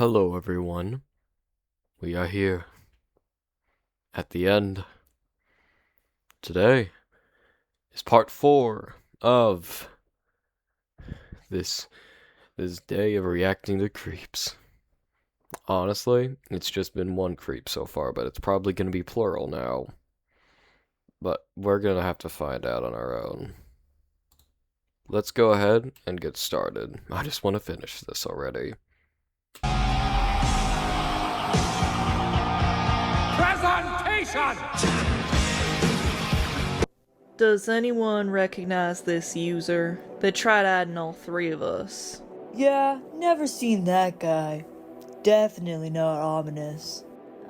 Hello, everyone. We are here at the end. Today is part 4 of this day of reacting to creeps. Honestly, it's just been one creep so far, but it's probably gonna be plural now. But we're gonna have to find out on our own. Let's go ahead and get started. I just want to finish this already. Presentation! Does anyone recognize this user? They tried adding all three of us. Yeah, never seen that guy. Definitely not ominous.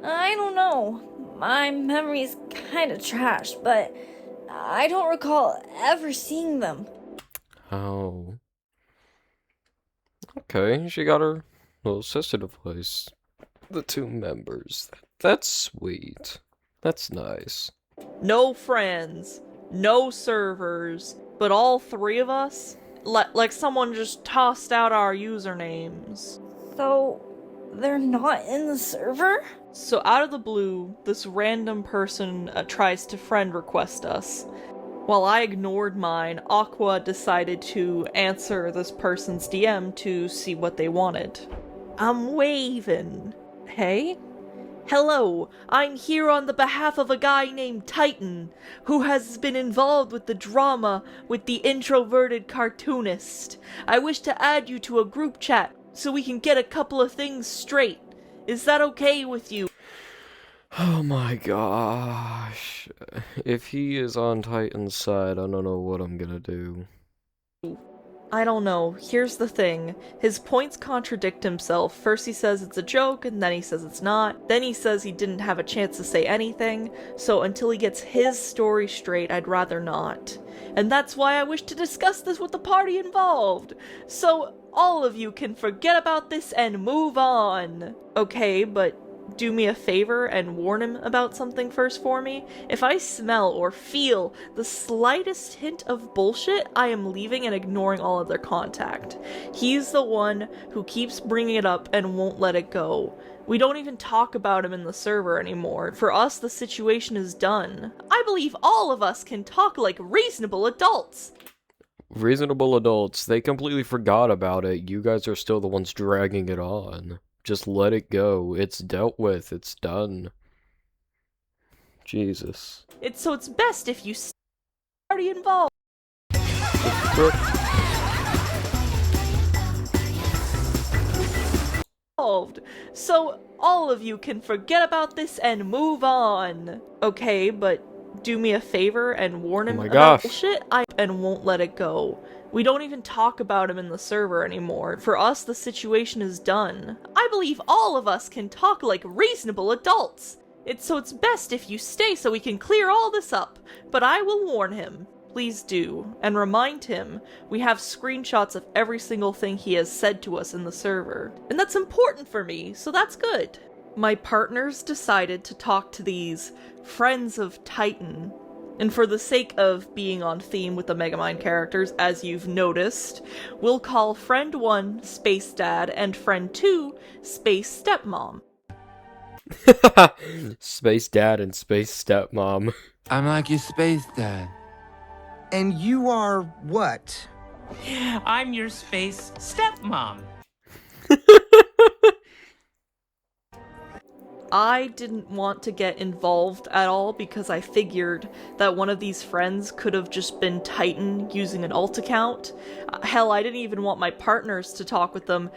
I don't know. My memory's kinda trash, but I don't recall ever seeing them. Oh. Okay, she got her little sister to place the two members. That's sweet. That's nice. No friends, no servers, but all three of us? Like someone just tossed out our usernames. So, they're not in the server? So out of the blue, this random person tries to friend request us. While I ignored mine, Aqua decided to answer this person's DM to see what they wanted. I'm waving. Hey? Hello, I'm here on the behalf of a guy named Titan, who has been involved with the drama with the introverted cartoonist. I wish to add you to a group chat so we can get a couple of things straight. Is that okay with you? Oh my gosh. If he is on Titan's side, I don't know what I'm gonna do. I don't know. Here's the thing. His points contradict himself. First he says it's a joke, and then he says it's not. Then he says he didn't have a chance to say anything, so until he gets his story straight, I'd rather not. And that's why I wish to discuss this with the party involved. So all of you can forget about this and move on. Okay, but do me a favor and warn him about something first for me. If I smell or feel the slightest hint of bullshit, I am leaving and ignoring all of their contact. He's the one who keeps bringing it up and won't let it go. We don't even talk about him in the server anymore. For us, the situation is done. I believe all of us can talk like reasonable adults. Reasonable adults, they completely forgot about it. You guys are still the ones dragging it on. Just let it go. It's dealt with. It's done. Jesus. It's best if you party involved. So all of you can forget about this and move on. Okay, but do me a favor and warn him about bullshit and won't let it go. We don't even talk about him in the server anymore. For us, the situation is done. I believe all of us can talk like reasonable adults. It's best if you stay so we can clear all this up. But I will warn him. Please do. And remind him we have screenshots of every single thing he has said to us in the server. And that's important for me, so that's good. My partners decided to talk to these friends of Titan. And for the sake of being on theme with the Megamind characters, as you've noticed, we'll call Friend 1 Space Dad and Friend 2 Space Stepmom. Space Dad and Space Stepmom. I'm like your space dad. And you are what? I'm your space stepmom. I didn't want to get involved at all because I figured that one of these friends could have just been Titan using an alt account. Hell, I didn't even want my partners to talk with them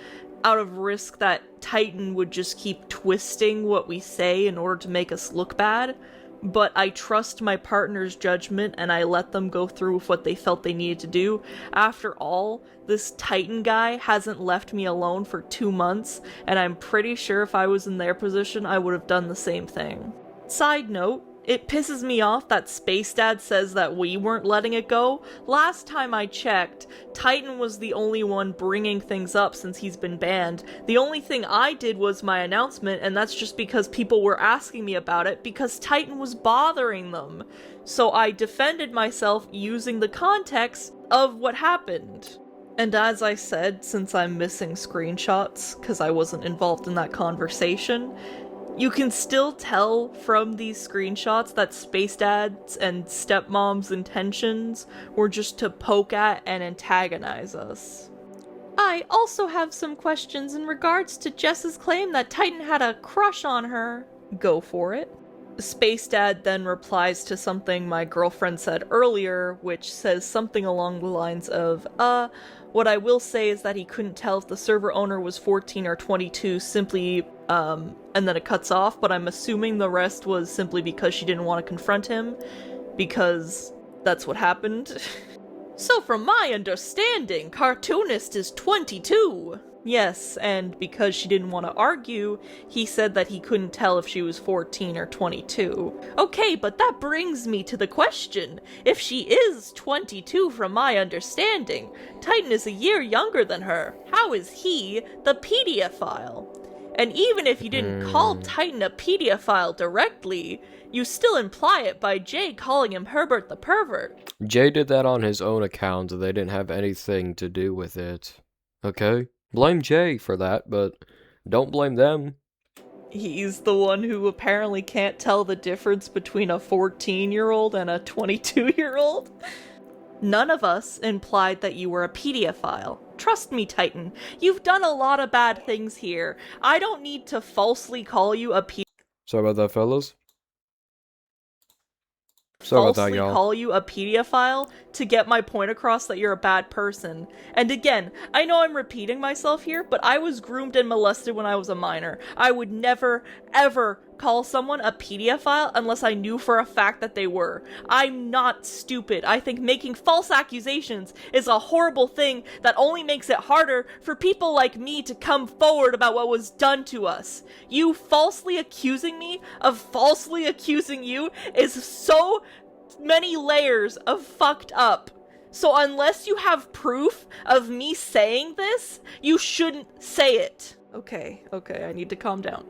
out of risk that Titan would just keep twisting what we say in order to make us look bad. But I trust my partner's judgment and I let them go through with what they felt they needed to do. After all, this Titan guy hasn't left me alone for 2 months, and I'm pretty sure if I was in their position, I would have done the same thing. Side note, it pisses me off that Space Dad says that we weren't letting it go. Last time I checked, Titan was the only one bringing things up since he's been banned. The only thing I did was my announcement, and that's just because people were asking me about it because Titan was bothering them. So I defended myself using the context of what happened. And as I said, since I'm missing screenshots, because I wasn't involved in that conversation, you can still tell from these screenshots that Space Dad's and Stepmom's intentions were just to poke at and antagonize us. I also have some questions in regards to Jess's claim that Titan had a crush on her. Go for it. Space Dad then replies to something my girlfriend said earlier, which says something along the lines of, what I will say is that he couldn't tell if the server owner was 14 or 22 simply, and then it cuts off, but I'm assuming the rest was simply because she didn't want to confront him, because that's what happened. So from my understanding, Cartoonist is 22! Yes, and because she didn't want to argue, he said that he couldn't tell if she was 14 or 22. Okay, but that brings me to the question. If she is 22 from my understanding, Titan is a year younger than her. How is he the pedophile? And even if you didn't call Titan a pedophile directly, you still imply it by Jay calling him Herbert the pervert. Jay did that on his own account, they didn't have anything to do with it. Okay? Blame Jay for that, but don't blame them. He's the one who apparently can't tell the difference between a 14-year-old and a 22-year-old. None of us implied that you were a pedophile. Trust me, Titan, you've done a lot of bad things here. I don't need to falsely call you a pedophile. Sorry about that, fellas. Sorry about that, y'all. Call you a pedophile to get my point across that you're a bad person. And again, I know I'm repeating myself here, but I was groomed and molested when I was a minor. I would never, ever call someone a pedophile unless I knew for a fact that they were. I'm not stupid. I think making false accusations is a horrible thing that only makes it harder for people like me to come forward about what was done to us. You falsely accusing me of falsely accusing you is so many layers of fucked up. So unless you have proof of me saying this, you shouldn't say it. Okay, I need to calm down.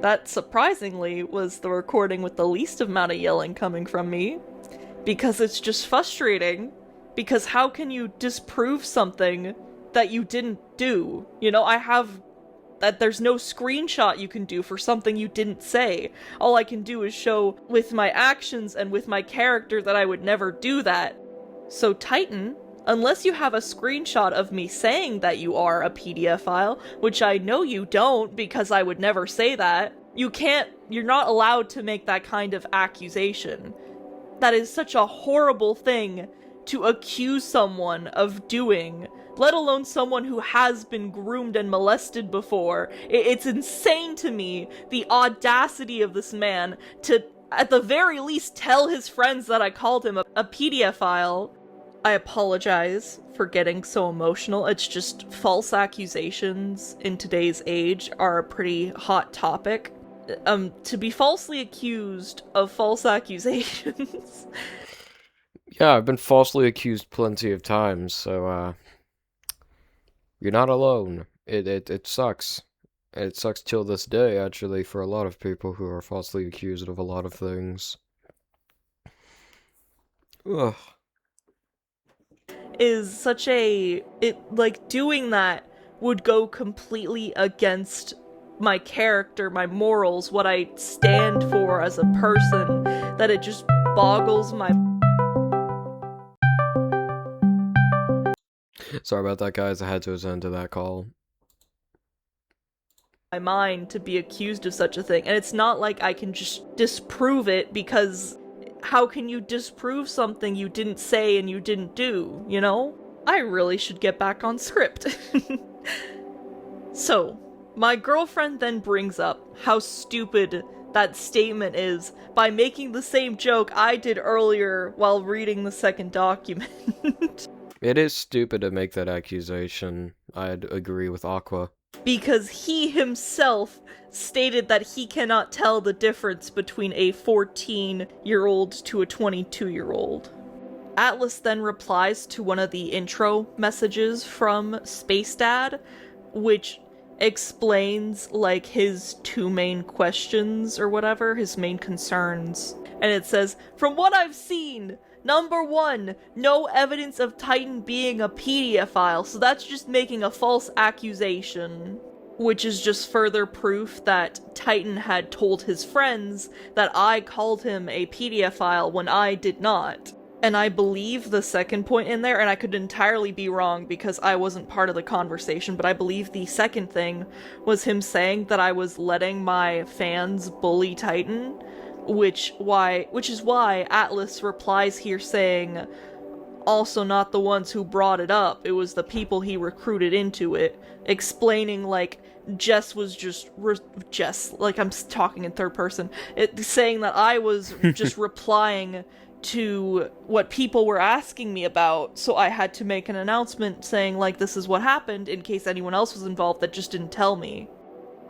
That, surprisingly, was the recording with the least amount of yelling coming from me. Because it's just frustrating. Because how can you disprove something that you didn't do? You know, I have that there's no screenshot you can do for something you didn't say. All I can do is show with my actions and with my character that I would never do that. So Titan, unless you have a screenshot of me saying that you are a pedophile, which I know you don't because I would never say that, you're not allowed to make that kind of accusation. That is such a horrible thing to accuse someone of doing, let alone someone who has been groomed and molested before. It's insane to me, the audacity of this man to, at the very least, tell his friends that I called him a pedophile. I apologize for getting so emotional. It's just false accusations in today's age are a pretty hot topic. To be falsely accused of false accusations. Yeah, I've been falsely accused plenty of times, so, you're not alone. It sucks. It sucks till this day, actually, for a lot of people who are falsely accused of a lot of things. Ugh. Is such a... doing that would go completely against my character, my morals, what I stand for as a person, that it just boggles my... Sorry about that, guys. I had to attend to that call. My mind to be accused of such a thing. And it's not like I can just disprove it, because how can you disprove something you didn't say and you didn't do, you know? I really should get back on script. So, my girlfriend then brings up how stupid that statement is by making the same joke I did earlier while reading the second document. It is stupid to make that accusation. I'd agree with Aqua. Because he himself stated that he cannot tell the difference between a 14-year-old to a 22-year-old. Atlas then replies to one of the intro messages from Space Dad, which explains, like, his two main questions or whatever, his main concerns. And it says, "From what I've seen, Number 1, no evidence of Titan being a pedophile, so that's just making a false accusation. Which is just further proof that Titan had told his friends that I called him a pedophile when I did not. And I believe the second point in there, and I could entirely be wrong because I wasn't part of the conversation, but I believe the second thing was him saying that I was letting my fans bully Titan, which is why Atlas replies here saying, also not the ones who brought it up, it was the people he recruited into it, explaining like Jess was Jess, like I'm talking in third person, saying that I was just replying to what people were asking me about, so I had to make an announcement saying like this is what happened in case anyone else was involved that just didn't tell me.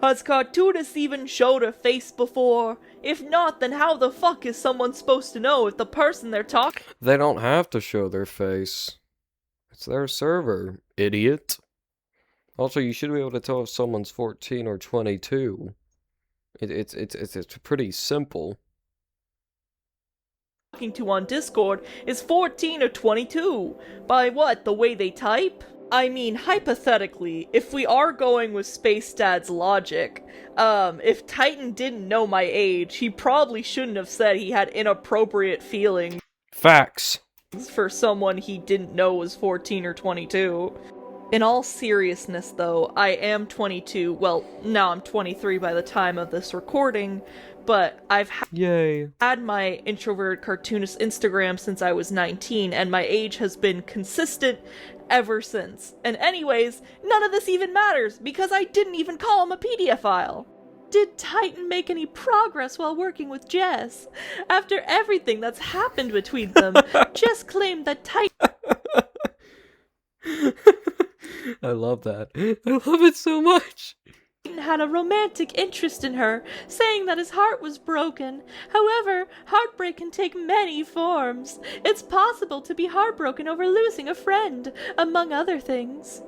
Has cartoonists even showed a face before? If not, then how the fuck is someone supposed to know if the person they're talking— They don't have to show their face. It's their server, idiot. Also, you should be able to tell if someone's 14 or 22. It's pretty simple. to on Discord is 14 or 22. By what, the way they type? I mean, hypothetically, if we are going with Space Dad's logic, if Titan didn't know my age, he probably shouldn't have said he had inappropriate feelings Facts. for someone he didn't know was 14 or 22. In all seriousness, though, I am 22. Well, now I'm 23 by the time of this recording, but I've Yay. had my introverted cartoonist Instagram since I was 19, and my age has been consistent ever since. And anyways, none of this even matters, because I didn't even call him a pedophile. Did Titan make any progress while working with Jess? After everything that's happened between them, Jess claimed that Titan I love that. I love it so much. had a romantic interest in her, saying that his heart was broken. However, heartbreak can take many forms. It's possible to be heartbroken over losing a friend, among other things.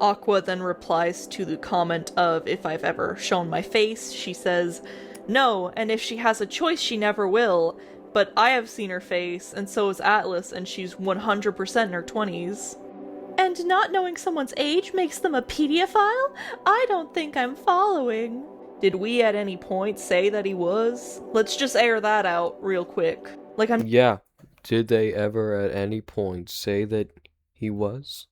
Aqua then replies to the comment of if I've ever shown my face. She says, no, and if she has a choice, she never will. But I have seen her face, and so has Atlas, and she's 100% in her 20s. And not knowing someone's age makes them a pedophile? I don't think I'm following. Did we at any point say that he was? Let's just air that out real quick. Like, I'm Yeah. Did they ever at any point say that he was?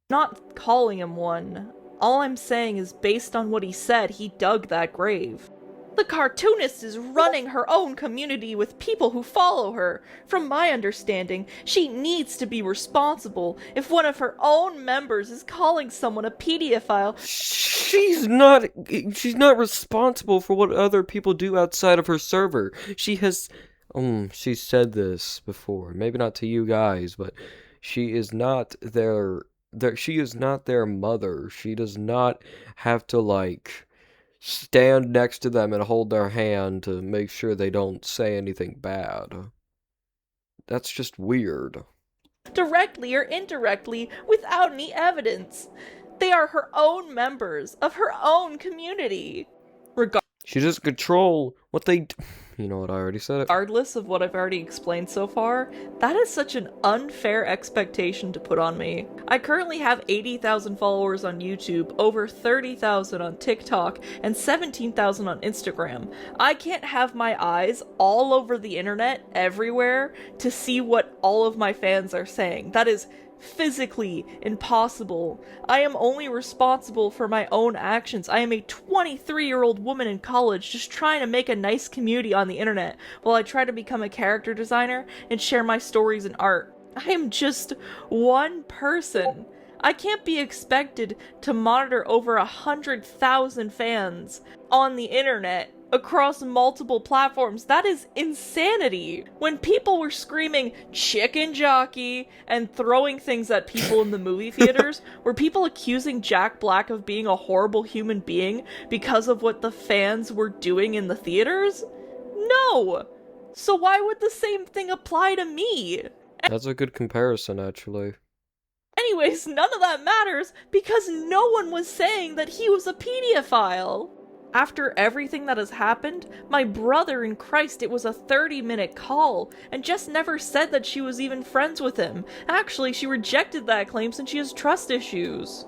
not calling him one. All I'm saying is based on what he said, he dug that grave. The cartoonist is running her own community with people who follow her. From my understanding, she needs to be responsible if one of her own members is calling someone a pedophile. She's not responsible for what other people do outside of her server. She said this before. Maybe not to you guys, but she is not she is not their mother. She does not have to, like, stand next to them and hold their hand to make sure they don't say anything bad. That's just weird. Directly or indirectly, without any evidence. They are her own members of her own community. She doesn't control what they do. You know what, I already said it. Regardless of what I've already explained so far, that is such an unfair expectation to put on me. I currently have 80,000 followers on YouTube, over 30,000 on TikTok, and 17,000 on Instagram. I can't have my eyes all over the internet, everywhere, to see what all of my fans are saying. That is physically impossible. I am only responsible for my own actions. I am a 23-year-old woman in college just trying to make a nice community on the internet while I try to become a character designer and share my stories and art. I am just one person. I can't be expected to monitor over 100,000 fans on the internet across multiple platforms. That is insanity. When people were screaming chicken jockey and throwing things at people in the movie theaters, were people accusing Jack Black of being a horrible human being because of what the fans were doing in the theaters? No! So why would the same thing apply to me? That's a good comparison, actually. Anyways, none of that matters because no one was saying that he was a pedophile. After everything that has happened, my brother in Christ, it was a 30-minute call, and Jess never said that she was even friends with him. Actually, she rejected that claim since she has trust issues.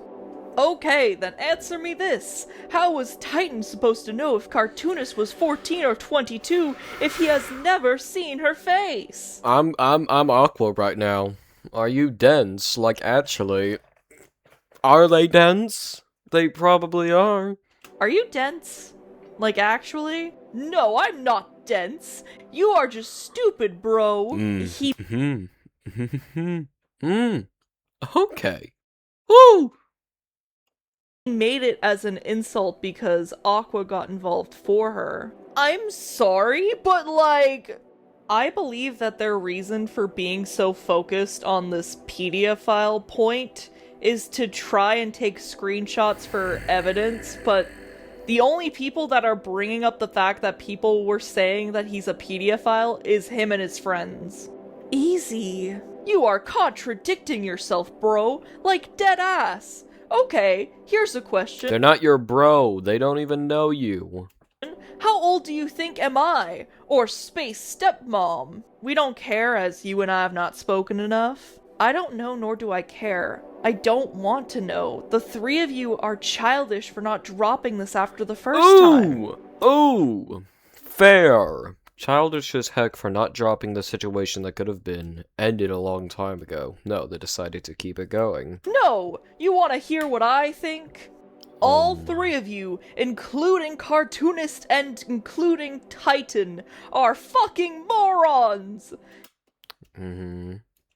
Okay, then answer me this. How was Titan supposed to know if Cartoonist was 14 or 22 if he has never seen her face? I'm awkward right now. Are you dense? Like, actually, are they dense? They probably are. Are you dense? Like, actually? No, I'm not dense. You are just stupid, bro. He Okay. Woo! made it as an insult because Aqua got involved for her. I'm sorry, but like, I believe that their reason for being so focused on this pedophile point is to try and take screenshots for evidence, but the only people that are bringing up the fact that people were saying that he's a pedophile is him and his friends. Easy. You are contradicting yourself, bro. Like, dead ass. Okay, here's a question. They're not your bro. They don't even know you. How old do you think am I? Or space stepmom? We don't care, as you and I have not spoken enough. I don't know, nor do I care. I don't want to know. The three of you are childish for not dropping this after the first time. Ooh! Fair. Childish as heck for not dropping the situation that could have been ended a long time ago. No, they decided to keep it going. No! You want to hear what I think? All three of you, including Cartoonist and including Titan, are fucking morons!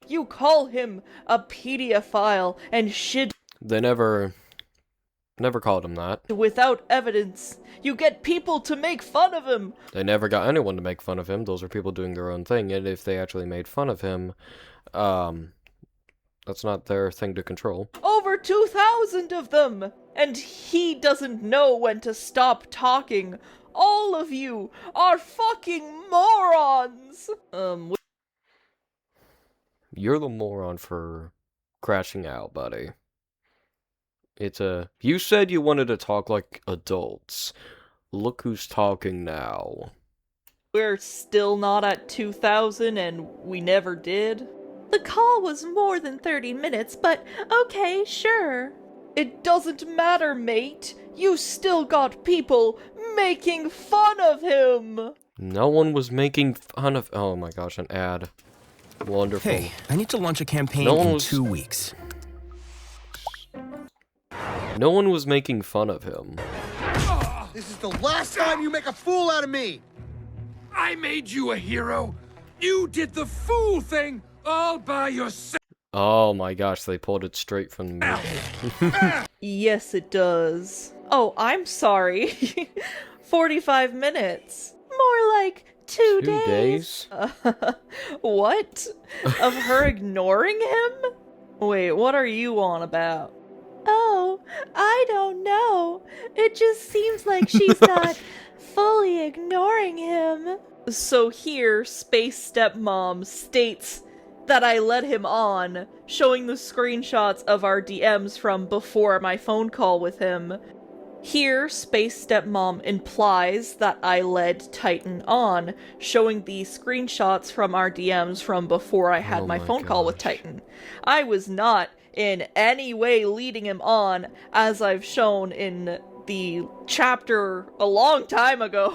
You call him a pedophile and shit They never called him that. without evidence. You get people to make fun of him. They never got anyone to make fun of him. Those are people doing their own thing, and if they actually made fun of him, that's not their thing to control. Over 2,000 of them! And he doesn't know when to stop talking. All of you are fucking morons! You're the moron for crashing out, buddy. You said you wanted to talk like adults. Look who's talking now. We're still not at 2,000 and we never did. The call was more than 30 minutes, but okay, sure. It doesn't matter, mate. You still got people making fun of him. No one was making fun of— oh my gosh, an ad. Wonderful. Hey, I need to launch a campaign No one in was- 2 weeks. No one was making fun of him. This is the last time you make a fool out of me! I made you a hero. You did the fool thing all by yourself. Oh my gosh, they pulled it straight from the movie. Yes, it does. Oh, I'm sorry. 45 minutes. More like 2 2 days? What? Of her ignoring him? Wait, what are you on about? Oh, I don't know. It just seems like she's not fully ignoring him. So here, Space Stepmom states that I led him on, showing the screenshots of our DMs from before my phone call with him. Here, Space Stepmom implies that I led Titan on, showing the screenshots from our DMs from before I had Oh my my phone call with gosh. Titan. I was not in any way leading him on, as I've shown in the chapter a long time ago,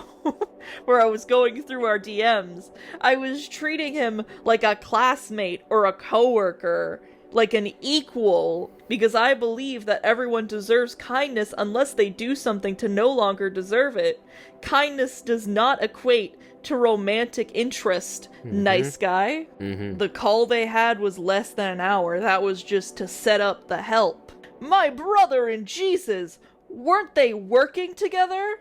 where I was going through our DMs. I was treating him like a classmate or a coworker, like an equal, because I believe that everyone deserves kindness unless they do something to no longer deserve it. Kindness does not equate to romantic interest, nice guy. The call they had was less than an hour. That was just to set up the help. My brother in Jesus! Weren't they working together?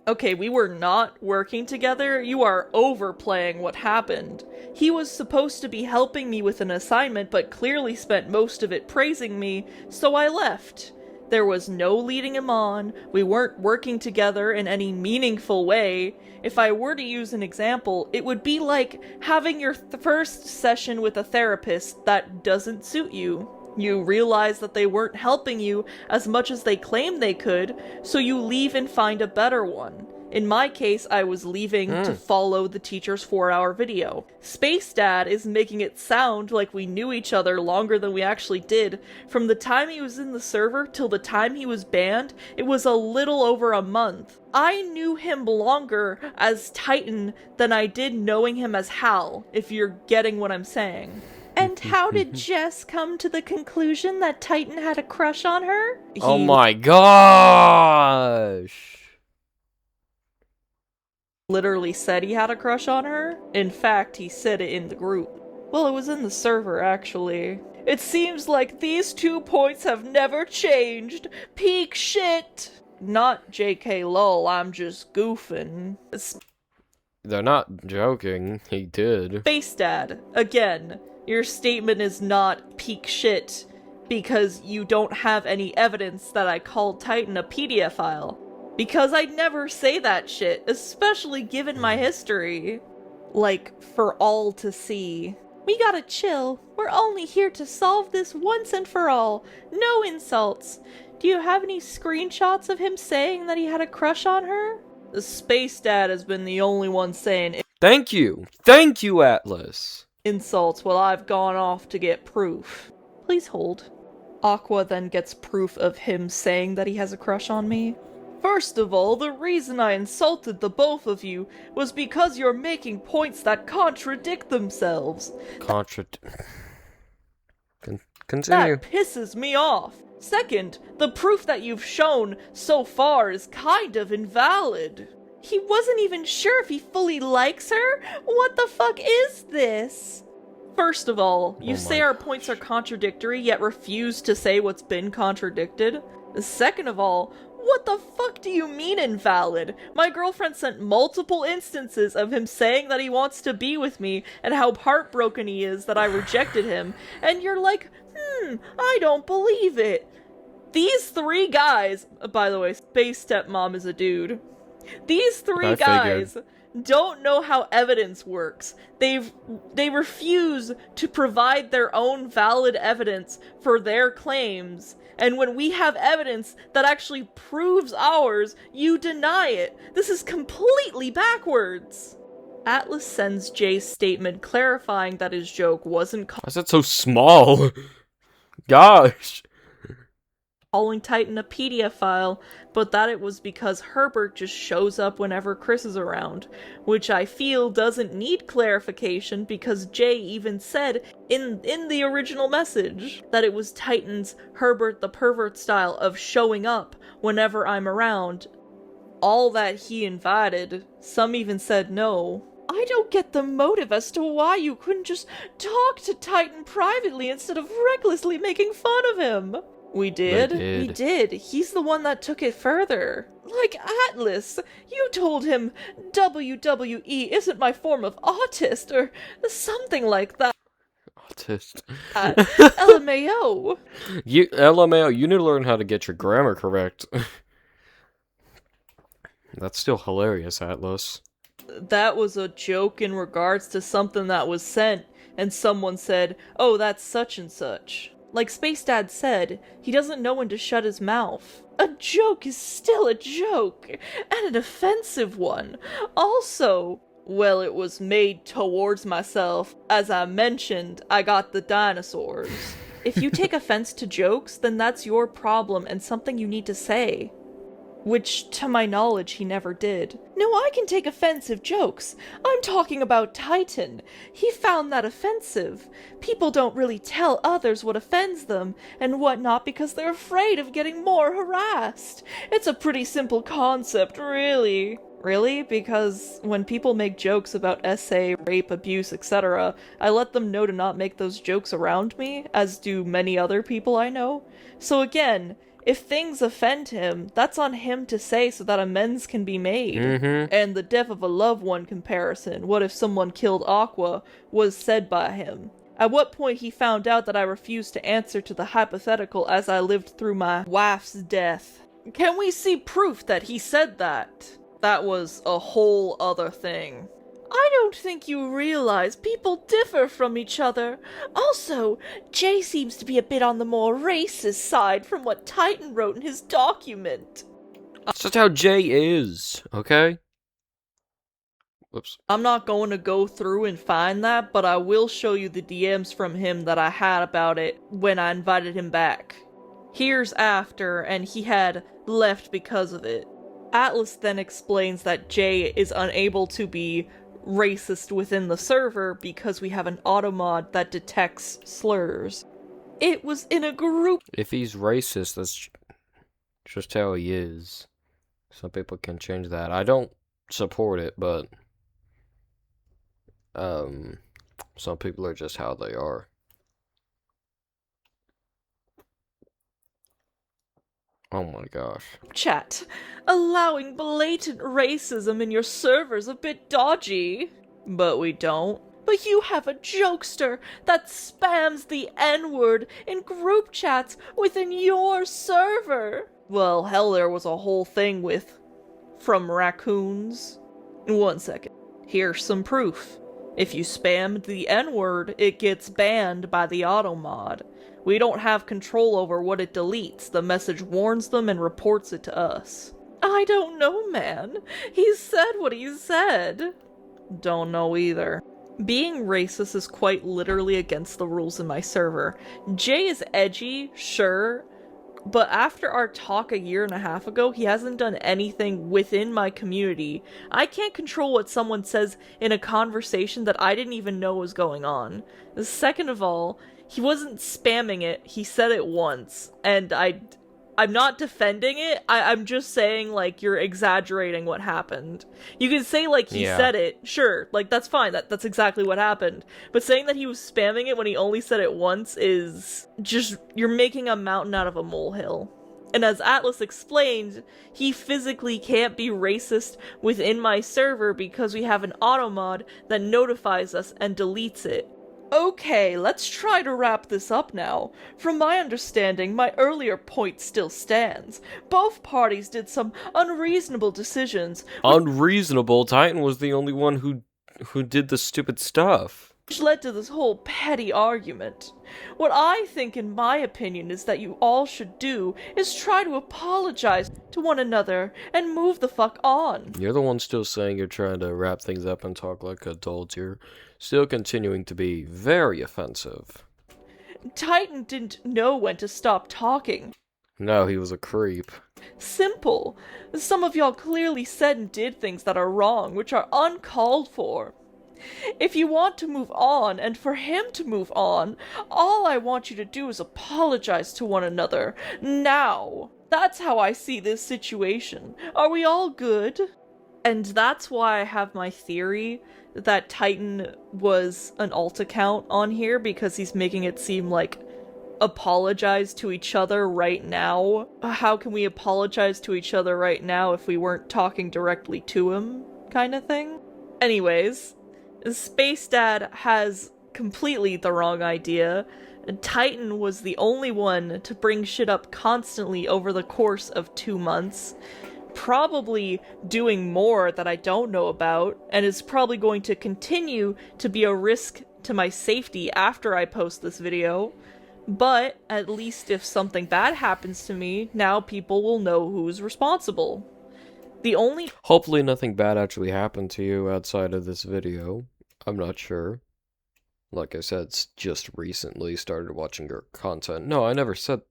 Okay, we were not working together. You are overplaying what happened. He was supposed to be helping me with an assignment, but clearly spent most of it praising me, so I left. There was no leading him on. We weren't working together in any meaningful way. If I were to use an example, it would be like having your first session with a therapist that doesn't suit you. You realize that they weren't helping you as much as they claimed they could, so you leave and find a better one. In my case, I was leaving to follow the teacher's 4-hour video. Space Dad is making it sound like we knew each other longer than we actually did. From the time he was in the server till the time he was banned, it was a little over a month. I knew him longer as Titan than I did knowing him as Hal, if you're getting what I'm saying. And how did Jess come to the conclusion that Titan had a crush on her? Oh my gosh! Literally said he had a crush on her. In fact, he said it in the group. Well, it was in the server, actually. It seems like these 2 points have never changed. Peak shit! Not JK lol, I'm just goofing. They're not joking, he did. Space Dad, again, your statement is not peak shit because you don't have any evidence that I called Titan a pedophile. Because I'd never say that shit, especially given my history. Like, for all to see. We gotta chill. We're only here to solve this once and for all. No insults. Do you have any screenshots of him saying that he had a crush on her? The Space Dad has been the only one saying Thank you! Thank you, Atlas! Insults while I've gone off to get proof. Please hold. Aqua then gets proof of him saying that he has a crush on me. First of all, the reason I insulted the both of you was because you're making points that contradict themselves. Continue. That pisses me off. Second, the proof that you've shown so far is kind of invalid. He wasn't even sure if he fully likes her? What the fuck is this? First of all, you say our points are contradictory, yet refuse to say what's been contradicted. Second of all, what the fuck do you mean invalid? My girlfriend sent multiple instances of him saying that he wants to be with me and how heartbroken he is that I rejected him, and you're like, I don't believe it. These 3 guys, by the way, Space Stepmom is a dude. These 3 guys don't know how evidence works. They refuse to provide their own valid evidence for their claims. And when we have evidence that actually proves ours, you deny it. This is completely backwards. Atlas sends Jay's statement clarifying that his joke wasn't Why is it so small? Gosh. calling Titan a pedophile, but that it was because Herbert just shows up whenever Chris is around, which I feel doesn't need clarification because Jay even said in the original message that it was Titan's Herbert the pervert style of showing up whenever I'm around. All that he invited. Some even said no. I don't get the motive as to why you couldn't just talk to Titan privately instead of recklessly making fun of him. We did? We did. He's the one that took it further. Like Atlas, you told him WWE isn't my form of autist or something like that. Autist. LMAO. LMAO, you need to learn how to get your grammar correct. That's still hilarious, Atlas. That was a joke in regards to something that was sent, and someone said, oh, that's such and such. Like Space Dad said, he doesn't know when to shut his mouth. A joke is still a joke, and an offensive one. Also, well, it was made towards myself. As I mentioned, I got the dinosaurs. If you take offense to jokes, then that's your problem and something you need to say. Which, to my knowledge, he never did. No, I can take offensive jokes. I'm talking about Titan. He found that offensive. People don't really tell others what offends them and whatnot because they're afraid of getting more harassed. It's a pretty simple concept, really. Really? Because when people make jokes about SA, rape, abuse, etc., I let them know to not make those jokes around me, as do many other people I know. So again, if things offend him, that's on him to say so that amends can be made. And the death of a loved one comparison, what if someone killed Aqua, was said by him. At what point he found out that I refused to answer to the hypothetical as I lived through my wife's death. Can we see proof that he said that? That was a whole other thing. I don't think you realize people differ from each other. Also, Jay seems to be a bit on the more racist side from what Titan wrote in his document. That's just how Jay is, okay? Whoops. I'm not going to go through and find that, but I will show you the DMs from him that I had about it when I invited him back. Here's after, and he had left because of it. Atlas then explains that Jay is unable to be racist within the server because we have an automod that detects slurs. It was in a group. If he's racist, that's just how he is. Some people can change that. I don't support it, but some people are just how they are. Oh my gosh. Chat. Allowing blatant racism in your server's a bit dodgy. But we don't. But you have a jokester that spams the N-word in group chats within your server. Well, hell, there was a whole thing with from raccoons. 1 second. Here's some proof. If you spammed the N-word, it gets banned by the automod. We don't have control over what it deletes. The message warns them and reports it to us. I don't know, man. He said what he said. Don't know either. Being racist is quite literally against the rules in my server. Jay is edgy, sure, but after our talk a year and a half ago, he hasn't done anything within my community. I can't control what someone says in a conversation that I didn't even know was going on. Second of all, he wasn't spamming it, he said it once, and I'm not defending it, I'm just saying, like, you're exaggerating what happened. You can say, like, he said it, sure, like, that's fine, that's exactly what happened. But saying that he was spamming it when he only said it once is just, you're making a mountain out of a molehill. And as Atlas explained, he physically can't be racist within my server because we have an automod that notifies us and deletes it. Okay, let's try to wrap this up now. From my understanding, my earlier point still stands. Both parties did some unreasonable decisions. Unreasonable? Titan was the only one who did the stupid stuff. Which led to this whole petty argument. What I think, in my opinion, is that you all should do is try to apologize to one another and move the fuck on. You're the one still saying you're trying to wrap things up and talk like adults. You're still continuing to be very offensive. Titan didn't know when to stop talking. No, he was a creep. Simple. Some of y'all clearly said and did things that are wrong, which are uncalled for. If you want to move on, and for him to move on, all I want you to do is apologize to one another. Now. That's how I see this situation. Are we all good? And that's why I have my theory that Titan was an alt account on here, because he's making it seem like apologize to each other right now. How can we apologize to each other right now if we weren't talking directly to him, kind of thing? Anyways, Space Dad has completely the wrong idea. Titan was the only one to bring shit up constantly over the course of 2 months. Probably doing more that I don't know about, and is probably going to continue to be a risk to my safety after I post this video. But at least if something bad happens to me, now people will know who's responsible. Hopefully nothing bad actually happened to you outside of this video. I'm not sure. Like I said, just recently started watching your content. No, I never said...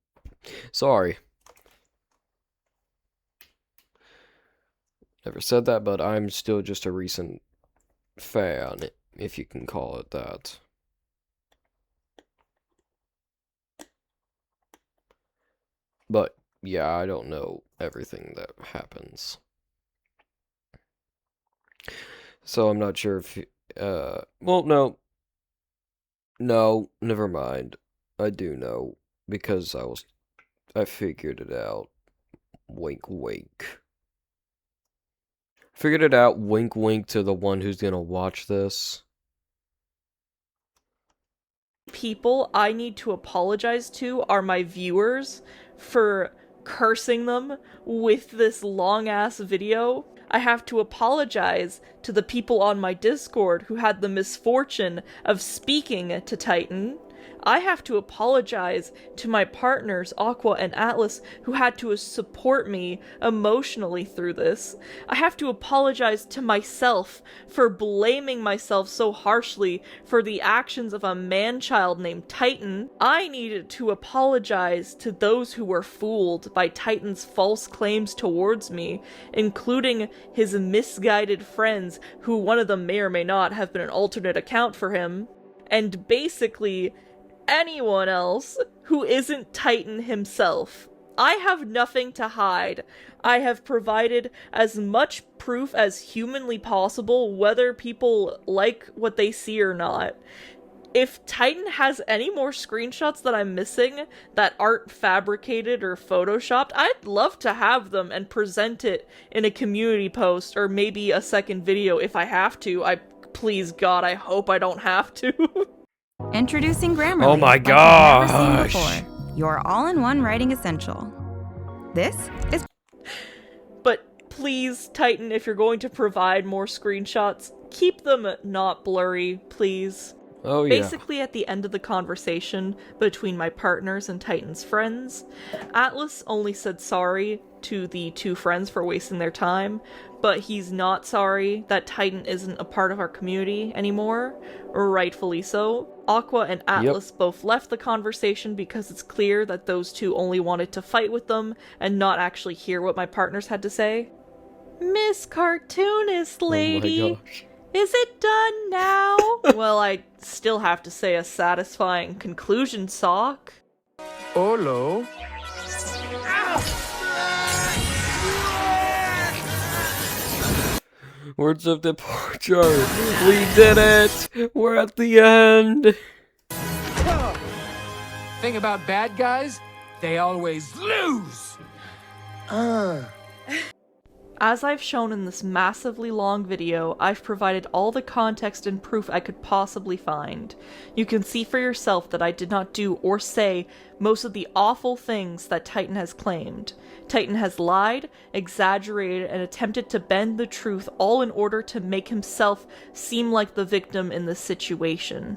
Sorry. Never said that, but I'm still just a recent fan, if you can call it that. But, yeah, I don't know everything that happens. So I'm not sure if... well, no. No, never mind. I do know, because I figured it out. Wink, wink. Figured it out, wink, wink to the one who's gonna watch this. People I need to apologize to are my viewers for cursing them with this long-ass video. I have to apologize to the people on my Discord who had the misfortune of speaking to Titan. I have to apologize to my partners, Aqua and Atlas, who had to support me emotionally through this. I have to apologize to myself for blaming myself so harshly for the actions of a man-child named Titan. I needed to apologize to those who were fooled by Titan's false claims towards me, including his misguided friends, who one of them may or may not have been an alternate account for him, and basically anyone else who isn't Titan himself. I have nothing to hide. I have provided as much proof as humanly possible, whether people like what they see or not. If Titan has any more screenshots that I'm missing that aren't fabricated or photoshopped, I'd love to have them and present it in a community post or maybe a second video if I have to. Please God, I hope I don't have to. Introducing Grammarly. Oh my like you've never gosh. seen before. Your all-in-one writing essential. This is. But please, Titan, if you're going to provide more screenshots, keep them not blurry, please. Oh yeah. Basically, at the end of the conversation between my partners and Titan's friends, Atlas only said sorry to the two friends for wasting their time, but he's not sorry that Titan isn't a part of our community anymore, rightfully so. Aqua and Atlas both left the conversation because it's clear that those two only wanted to fight with them and not actually hear what my partners had to say. Miss Cartoonist Lady, Oh my gosh. is it done now? Well, I still have to say a satisfying conclusion, Sock. Olo. Words of departure. We did it. We're at the end. Thing about bad guys, they always lose. As I've shown in this massively long video, I've provided all the context and proof I could possibly find. You can see for yourself that I did not do or say most of the awful things that Titan has claimed. Titan has lied, exaggerated, and attempted to bend the truth, all in order to make himself seem like the victim in this situation.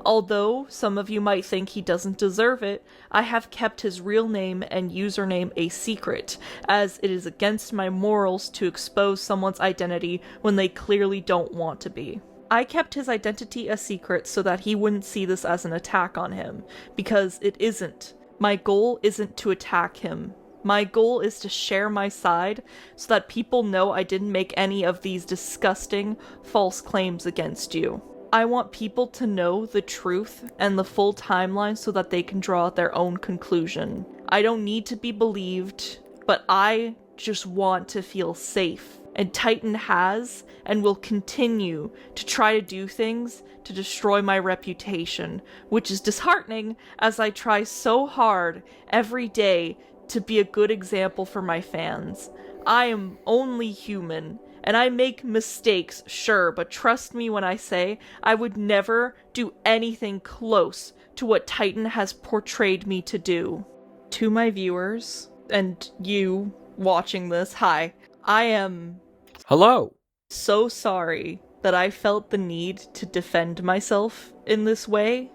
Although some of you might think he doesn't deserve it, I have kept his real name and username a secret, as it is against my morals to expose someone's identity when they clearly don't want to be. I kept his identity a secret so that he wouldn't see this as an attack on him, because it isn't. My goal isn't to attack him. My goal is to share my side so that people know I didn't make any of these disgusting, false claims against you. I want people to know the truth and the full timeline so that they can draw their own conclusion. I don't need to be believed, but I just want to feel safe. And Titan has and will continue to try to do things to destroy my reputation, which is disheartening as I try so hard every day to be a good example for my fans. I am only human. And I make mistakes, sure, but trust me when I say I would never do anything close to what Titan has portrayed me to do. To my viewers, and you watching this, hi. I am Hello. so sorry that I felt the need to defend myself in this way,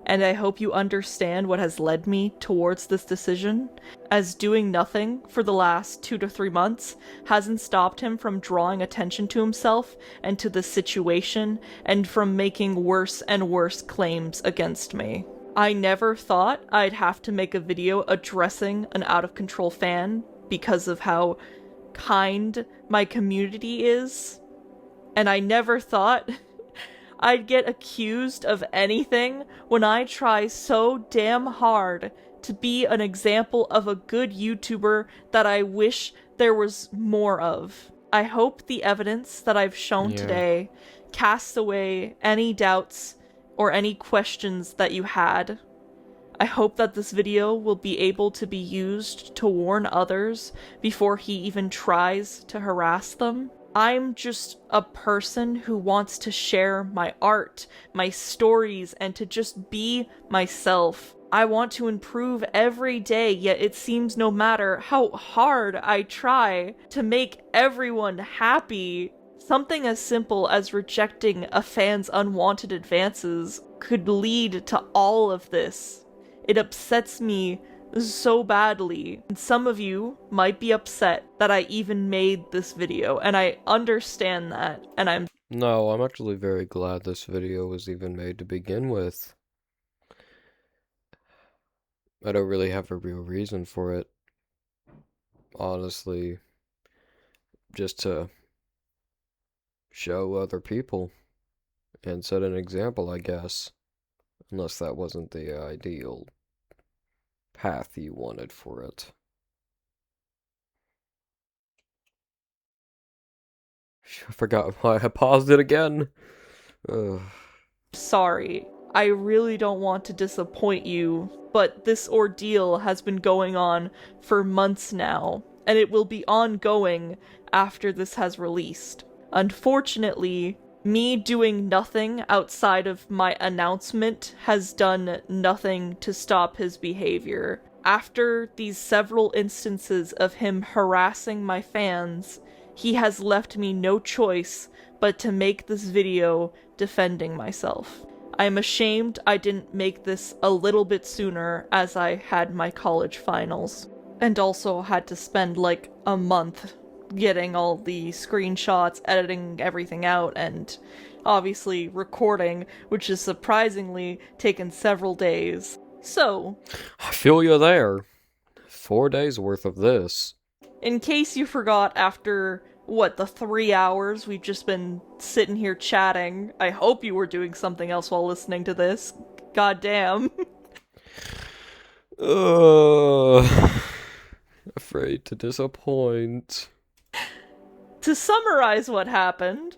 and I hope you understand what has led me towards this decision, as doing nothing for the last 2 to 3 months hasn't stopped him from drawing attention to himself and to the situation, and from making worse and worse claims against me. I never thought I'd have to make a video addressing an out-of-control fan because of how kind my community is, and I never thought I'd get accused of anything when I try so damn hard to be an example of a good YouTuber that I wish there was more of. I hope the evidence that I've shown today casts away any doubts or any questions that you had. I hope that this video will be able to be used to warn others before he even tries to harass them. I'm just a person who wants to share my art, my stories, and to just be myself. I want to improve every day, yet it seems no matter how hard I try to make everyone happy, something as simple as rejecting a fan's unwanted advances could lead to all of this. It upsets me so badly. And some of you might be upset that I even made this video, and I understand that, and I'm No, I'm actually very glad this video was even made to begin with. I don't really have a real reason for it. Honestly, just to show other people and set an example, I guess. Unless that wasn't the ideal path you wanted for it. I forgot why I paused it again. Ugh. sorry. I really don't want to disappoint you, but this ordeal has been going on for months now, and it will be ongoing after this has released. Unfortunately, me doing nothing outside of my announcement has done nothing to stop his behavior. After these several instances of him harassing my fans, he has left me no choice but to make this video defending myself. I'm ashamed I didn't make this a little bit sooner, as I had my college finals. And also had to spend like a month getting all the screenshots, editing everything out, and obviously recording, which has surprisingly taken several days. So, I feel you there. 4 days worth of this. in case you forgot after, the 3 hours we've just been sitting here chatting, I hope you were doing something else while listening to this. Goddamn. Afraid to disappoint. To summarize what happened,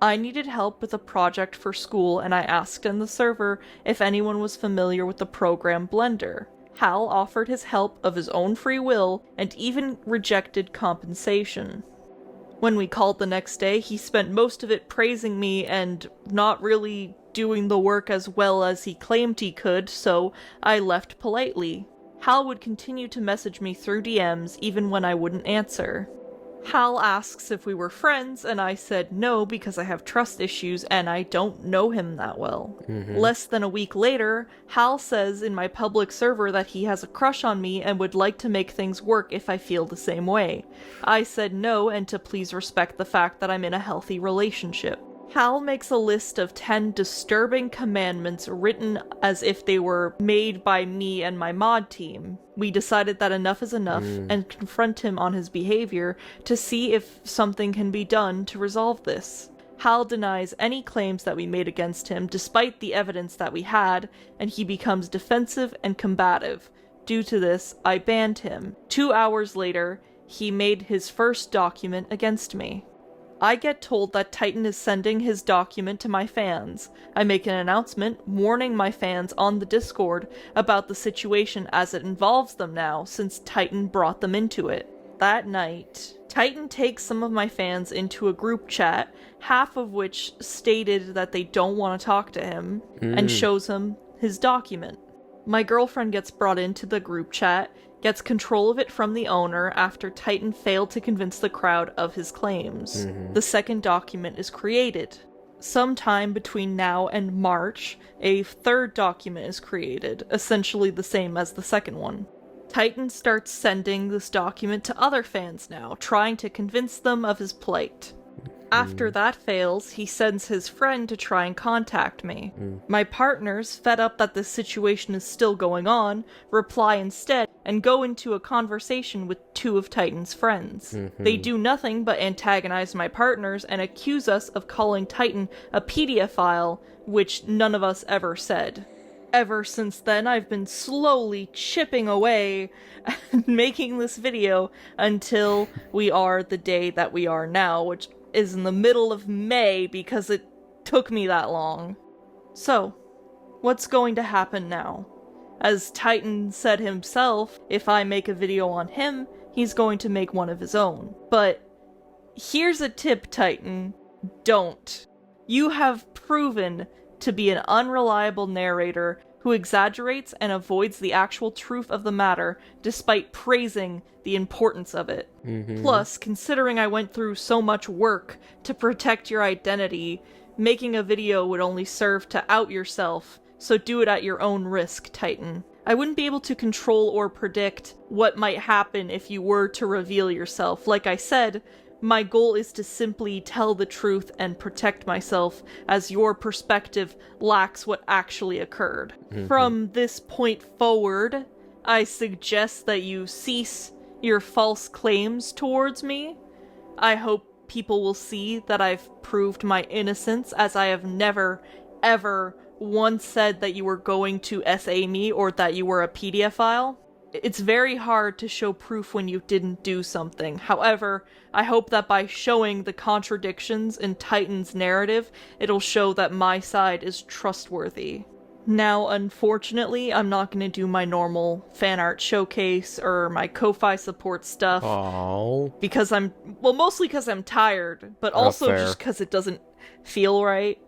I needed help with a project for school, and I asked in the server if anyone was familiar with the program Blender. Hal offered his help of his own free will, and even rejected compensation. When we called the next day, he spent most of it praising me and not really doing the work as well as he claimed he could, so I left politely. Hal would continue to message me through DMs even when I wouldn't answer. Hal asks if we were friends, and I said no because I have trust issues and I don't know him that well. Less than a week later, Hal says in my public server that he has a crush on me and would like to make things work if I feel the same way. I said no, and to please respect the fact that I'm in a healthy relationship. Hal makes a list of 10 disturbing commandments written as if they were made by me and my mod team. We decided that enough is enough and confront him on his behavior to see if something can be done to resolve this. Hal denies any claims that we made against him despite the evidence that we had, and he becomes defensive and combative. Due to this, I banned him. 2 hours later, he made his first document against me. I get told that Titan is sending his document to my fans. I make an announcement warning my fans on the Discord about the situation as it involves them now, since Titan brought them into it. That night, Titan takes some of my fans into a group chat, half of which stated that they don't want to talk to him, and shows him his document. My girlfriend gets brought into the group chat, gets control of it from the owner after Titan failed to convince the crowd of his claims. The second document is created. Sometime between now and March, a third document is created, essentially the same as the second one. Titan starts sending this document to other fans now, trying to convince them of his plight. After that fails, he sends his friend to try and contact me. My partners, fed up that this situation is still going on, reply instead and go into a conversation with 2 of Titan's friends. They do nothing but antagonize my partners and accuse us of calling Titan a pedophile, which none of us ever said. Ever since then, I've been slowly chipping away and making this video until we are the day that we are now, which is in the middle of May because it took me that long. So, what's going to happen now? As Titan said himself, if I make a video on him, he's going to make one of his own. But here's a tip, Titan. Don't. You have proven to be an unreliable narrator who exaggerates and avoids the actual truth of the matter despite praising the importance of it. Plus, considering I went through so much work to protect your identity, making a video would only serve to out yourself, so do it at your own risk, Titan. I wouldn't be able to control or predict what might happen if you were to reveal yourself. Like I said, my goal is to simply tell the truth and protect myself, as your perspective lacks what actually occurred. From this point forward, I suggest that you cease your false claims towards me. I hope people will see that I've proved my innocence, as I have never, ever once said that you were going to SA me or that you were a pedophile. It's very hard to show proof when you didn't do something. However, I hope that by showing the contradictions in Titan's narrative, it'll show that my side is trustworthy. Now, unfortunately, I'm not going to do my normal fan art showcase or my Ko-Fi support stuff. Oh. Because mostly because I'm tired, but also just because it doesn't feel right.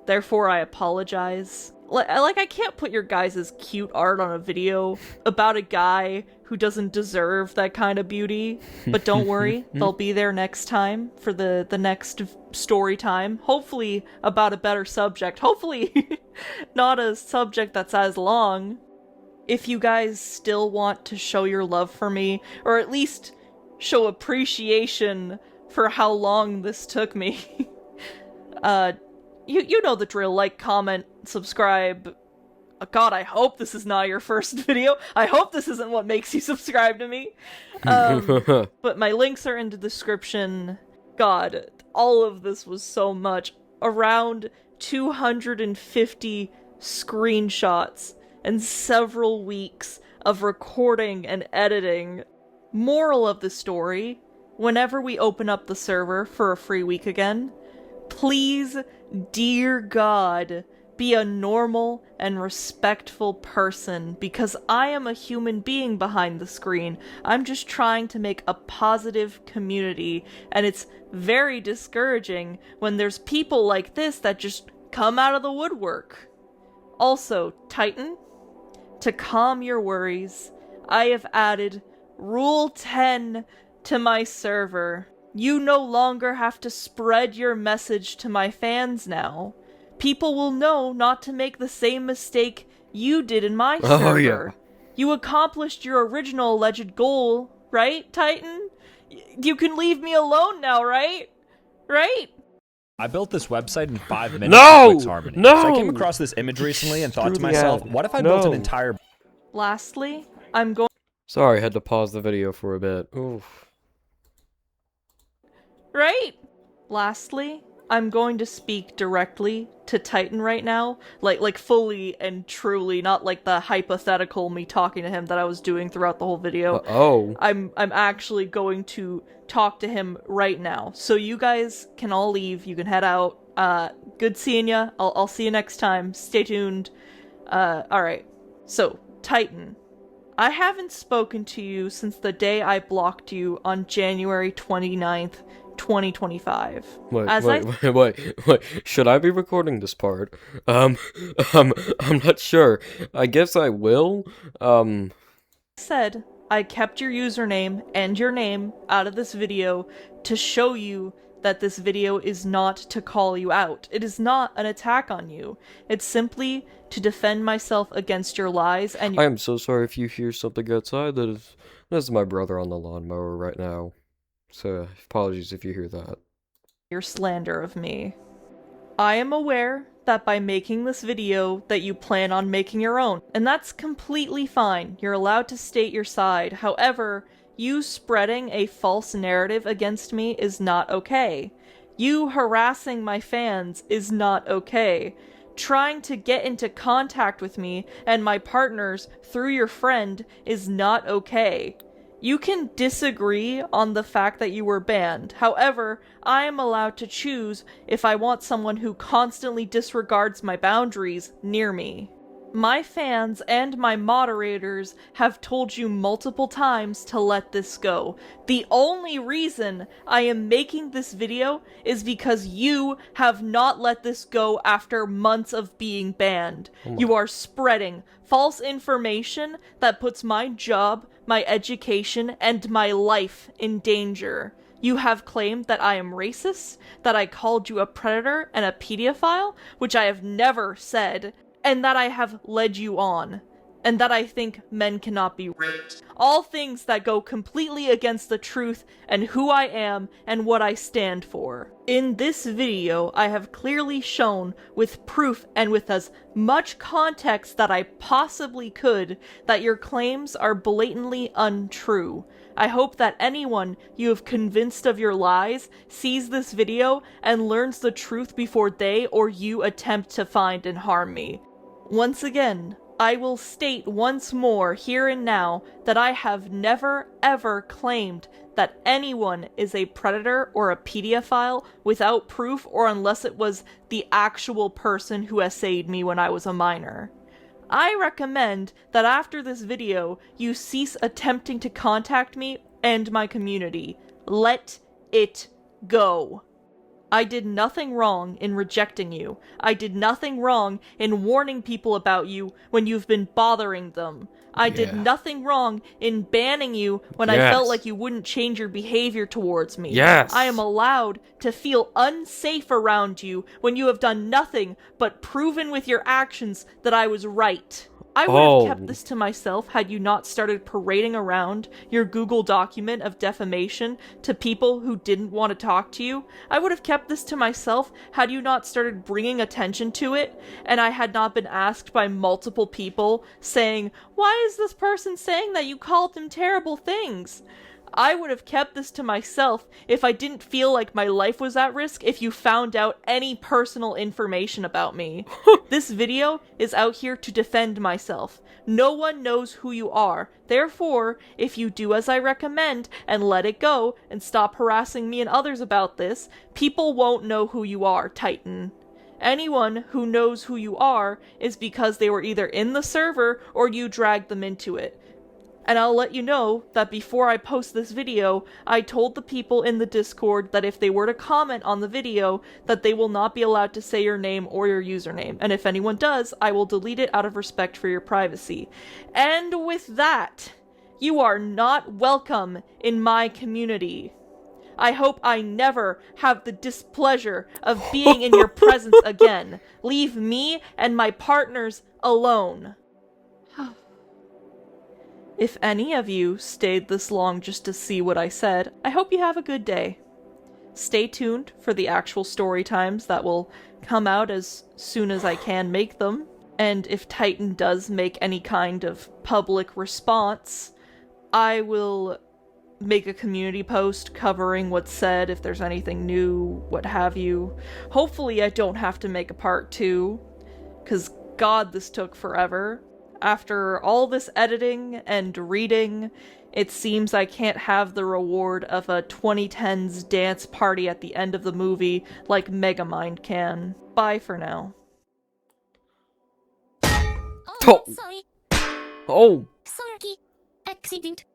Therefore, I apologize. Like, I can't put your guys' cute art on a video about a guy who doesn't deserve that kind of beauty. But don't worry, they'll be there next time for the next story time. Hopefully about a better subject. Hopefully not a subject that's as long. If you guys still want to show your love for me, or at least show appreciation for how long this took me, You know the drill. Like, comment, subscribe. God, I hope this is not your first video. I hope this isn't what makes you subscribe to me. But my links are in the description. God, all of this was so much. Around 250 screenshots and several weeks of recording and editing. Moral of the story, whenever we open up the server for a free week again, please, dear God, be a normal and respectful person, because I am a human being behind the screen. I'm just trying to make a positive community, and it's very discouraging when there's people like this that just come out of the woodwork. Also, Titan, to calm your worries, I have added Rule 10 to my server. You no longer have to spread your message to my fans now. People will know not to make the same mistake you did in my server. Oh, yeah. You accomplished your original alleged goal, right, Titan? You can leave me alone now, right? Right? I built this website in 5 minutes No! with Wix Harmony. No! So I came across this image recently and thought Screw to the myself, ad. what if I No. built an entire... Lastly, I'm going... Sorry, I had to pause the video for a bit. Oof. Right? Lastly, I'm going to speak directly to Titan right now, like fully and truly, not like the hypothetical me talking to him that I was doing throughout the whole video. Oh. I'm actually going to talk to him right now. So you guys can all leave, you can head out. Good seeing ya. I'll see you next time. Stay tuned. Alright. So, Titan, I haven't spoken to you since the day I blocked you on January 29th, 2025. Wait. Should I be recording this part? I'm not sure. I guess I will. Said I kept your username and your name out of this video to show you that this video is not to call you out. It is not an attack on you. It's simply to defend myself against your lies and I am so sorry if you hear something outside. That's my brother on the lawnmower right now. So, apologies if you hear that. your slander of me. I am aware that by making this video that you plan on making your own, and that's completely fine. You're allowed to state your side. However, you spreading a false narrative against me is not okay. You harassing my fans is not okay. Trying to get into contact with me and my partners through your friend is not okay. You can disagree on the fact that you were banned. However, I am allowed to choose if I want someone who constantly disregards my boundaries near me. My fans and my moderators have told you multiple times to let this go. The only reason I am making this video is because you have not let this go after months of being banned. You are spreading false information that puts my job, my education, and my life in danger. You have claimed that I am racist, that I called you a predator and a pedophile, which I have never said, and that I have led you on, and that I think men cannot be raped. All things that go completely against the truth and who I am and what I stand for. In this video, I have clearly shown with proof and with as much context that I possibly could that your claims are blatantly untrue. I hope that anyone you have convinced of your lies sees this video and learns the truth before they or you attempt to find and harm me. Once again, I will state once more here and now that I have never ever claimed that anyone is a predator or a pedophile without proof or unless it was the actual person who essayed me when I was a minor. I recommend that after this video, you cease attempting to contact me and my community. Let it go. I did nothing wrong in rejecting you. I did nothing wrong in warning people about you when you've been bothering them. I did nothing wrong in banning you when I felt like you wouldn't change your behavior towards me. I am allowed to feel unsafe around you when you have done nothing but proven with your actions that I was right. I would have kept this to myself had you not started parading around your Google document of defamation to people who didn't want to talk to you. I would have kept this to myself had you not started bringing attention to it, and I had not been asked by multiple people saying, "Why is this person saying that you called them terrible things?" I would have kept this to myself if I didn't feel like my life was at risk if you found out any personal information about me. This video is out here to defend myself. No one knows who you are. Therefore, if you do as I recommend and let it go and stop harassing me and others about this, people won't know who you are, Titan. Anyone who knows who you are is because they were either in the server or you dragged them into it. And I'll let you know that before I post this video, I told the people in the Discord that if they were to comment on the video, that they will not be allowed to say your name or your username. And if anyone does, I will delete it out of respect for your privacy. And with that, you are not welcome in my community. I hope I never have the displeasure of being in your presence again. Leave me and my partners alone. If any of you stayed this long just to see what I said, I hope you have a good day. Stay tuned for the actual story times that will come out as soon as I can make them. And if Titan does make any kind of public response, I will make a community post covering what's said, if there's anything new, what have you. Hopefully I don't have to make a part 2, because God, this took forever. After all this editing and reading, it seems I can't have the reward of a 2010s dance party at the end of the movie like Megamind can. Bye for now. Oh. Oh. Sorry. Accident.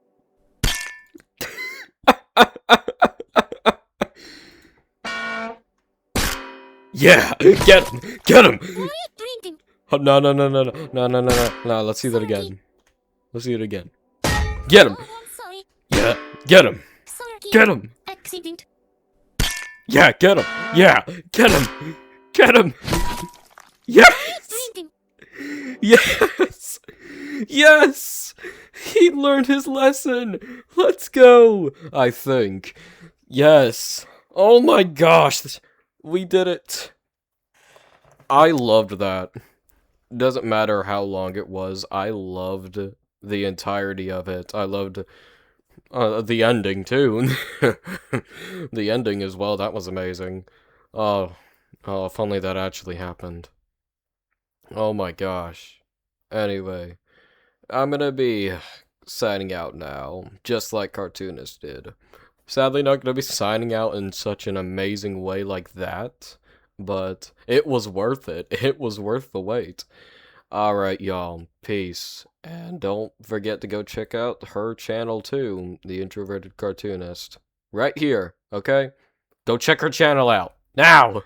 Yeah, get him! Get him! Why are you drinking? Oh, no, let's see that again. Let's see it again. Get him! Oh, I'm sorry. Yeah, get him! Sorry. Get him! Accident. Yeah, get him! Yeah, get him! Get him! Yes! Drinking. Yes! Yes! He learned his lesson! Let's go! I think. Yes! Oh my gosh! We did it! I loved that. Doesn't matter how long it was, I loved the entirety of it. I loved the ending, too. The ending as well, that was amazing. Oh, if only that actually happened. Oh my gosh. Anyway, I'm gonna be signing out now, just like Cartoonist did. Sadly not gonna be signing out in such an amazing way like that, but it was worth it. It was worth the wait. Alright, y'all. Peace. And don't forget to go check out her channel too, The Introverted Cartoonist. Right here, okay? Go check her channel out. Now!